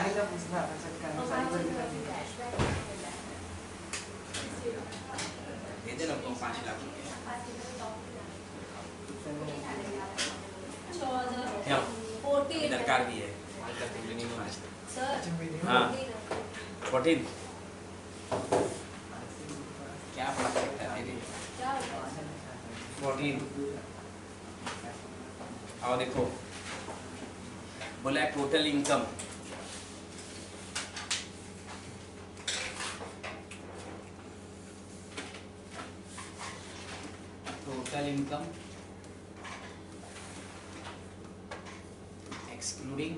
सारी का पूछना था सर करना सारी को दे दे लोग 5 लाख रुपए इधर कार भी है हाँ 14 क्या फर्क पड़ता है दीदी 14 आओ देखो बोला total income excluding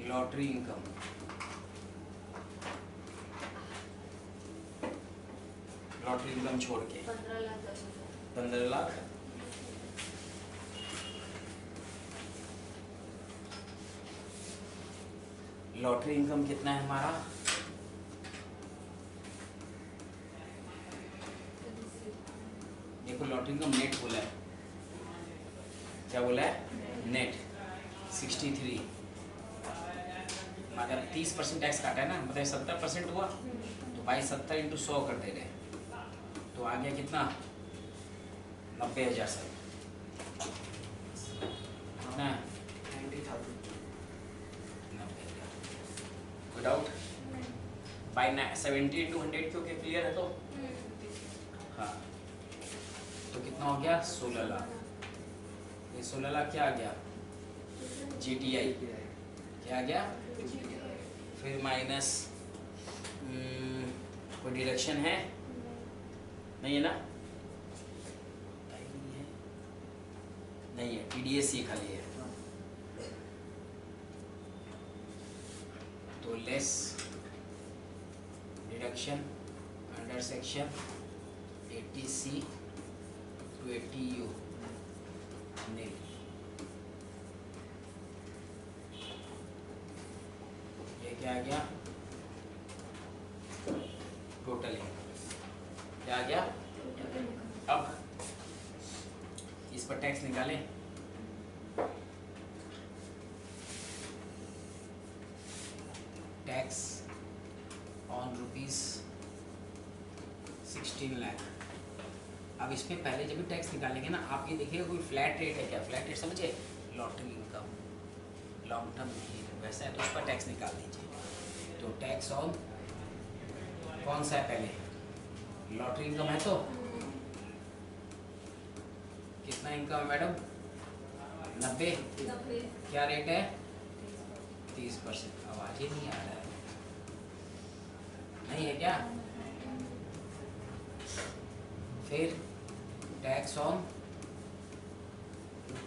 lottery income छोड़ के 15 लाख लॉटरी इनकम कितना है हमारा देखो लॉटरी इनकम नेट बोला है क्या बोला है नेट 63 अगर 30% टैक्स काटा है ना मतलब 70% हुआ तो भाई 70 × 100 कर दे रहे तो आ गया कितना 90,000 सर कितना 90,000 कोई डाउट बाई 70 × 100 क्योंकि क्लियर है तो हाँ तो कितना हो गया 16 लाख ये 16 लाख क्या आ गया GTI क्या आ गया फिर माइनस कोई डिडक्शन है नहीं है ना नहीं है TDS ही खाली है तो less deduction under section 80C to 80U नहीं ये क्या आ गया टोटल क्या आ गया अब इस पर टैक्स निकालें टैक्स ऑन ₹16 लाख अब इसमें पहले जब भी टैक्स निकालेंगे ना आप ये देखिएगा कोई फ्लैट रेट है क्या फ्लैट रेट समझे लॉटरी इनकम लॉन्ग टर्म वैसा है तो उस पर टैक्स निकाल दीजिए तो टैक्स ऑन कौन सा है पहले लॉटरी इनकम है तो कितना इनकम है मैडम 90 क्या रेट है 30% आवाज ही नहीं आ रहा है नहीं है क्या फिर टैक्स ऑन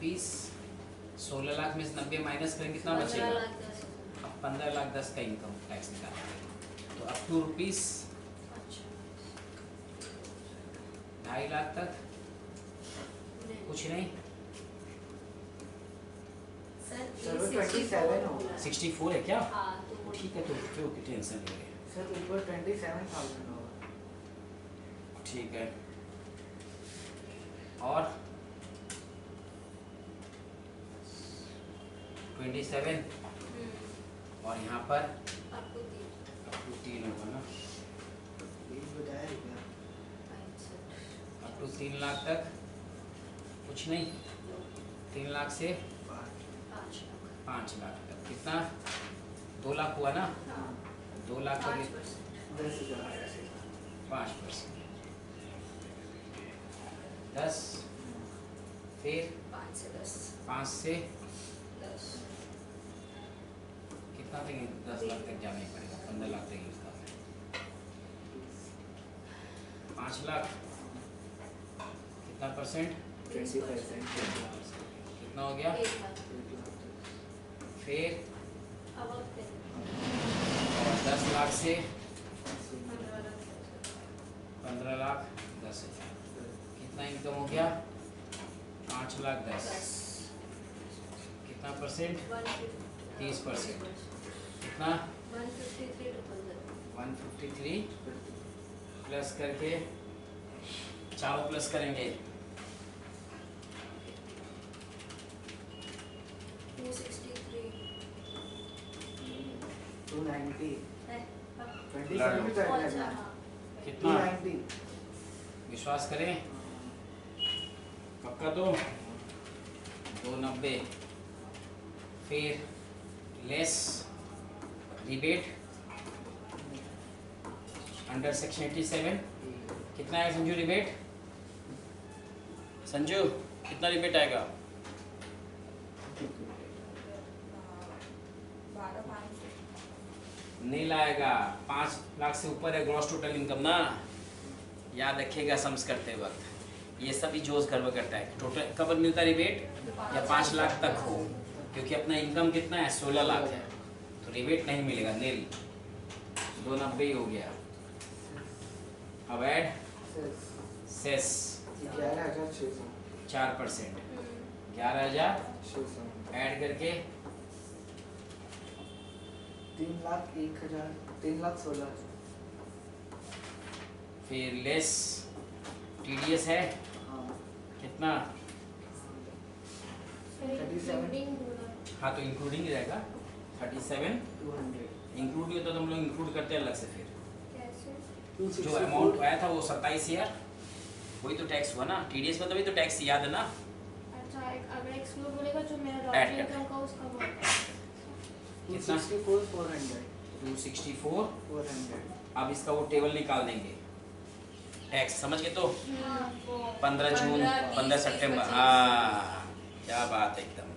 ₹16 लाख में से 90 माइनस करें कितना बचेगा अब 15 लाख 10 का इनकम टैक्स निकालेंगे तो अप टू ₹2.5 लाख तक कुछ नहीं सर 27 होगा 64 है क्या ठीक है तो क्यों की टेंशन ले रहे हैं सर ऊपर 27,000 होगा ठीक है और 27 और यहाँ पर अप टू 3 होगा ना अप टू 3 लाख तक कुछ नहीं 3 लाख से 5 लाख तक कितना 2 लाख हुआ ना 2 लाख का 5% 10 फिर 5 से 10 कितना तक 10 लाख तक जाना ही पड़ेगा 15 लाख तक यूज करना 5 लाख कितना परसेंट 20% कितना हो गया फिर और 10 लाख से 15 लाख 10,000 कितना इनकम हो गया 5 लाख 10 कितना परसेंट 30% कितना 153 प्लस करके चारों प्लस करेंगे 263 290 27 लड़ो। भी तो ऐड अच्छा, करना हाँ। कितना 290 विश्वास करें पक्का तो 290 फिर लेस रिबेट अंडर सेक्शन 87 कितना है संजू रिबेट संजू कितना रिबेट आएगा 12,500 नहीं लाएगा 5 लाख से ऊपर है ग्रॉस टोटल इनकम ना याद रखिएगा सम्स करते वक्त ये सभी जोश गड़बड़ करता है टोटल कब मिलता है रिबेट या 5 लाख तक हो क्योंकि अपना इनकम कितना है 16 लाख है तो रिबेट नहीं मिलेगा नील 290 ही हो गया अब ऐड सेस 11,600 4% 11,000 ऐड करके 3,01,000 फिर लेस टीडीएस है हाँ कितना including हाँ तो इंक्लूडिंग ही रहेगा 37 200 इंक्लूड नहीं होता तो हम लोग इंक्लूड करते हैं अलग से फिर कैसे जो अमाउंट आया था वो 27,000 वही तो टैक्स हुआ ना टीडीएस में तभी तो टैक्स याद है ना अच्छा अगर एक्सक्लूड बोलेगा जो मेरा Add लॉटरी कर। इनकम का उसका बोलता है 264,400 264 400 अब इसका वो टेबल निकाल देंगे टैक्स समझ गए तो वो 15 जून 15, 15 20, सितंबर 25। हाँ क्या बात है एकदम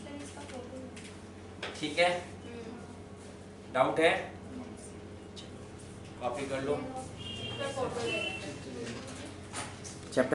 सर इसका फोटो ठीक है डाउट है कॉपी कर लो फोटो लेना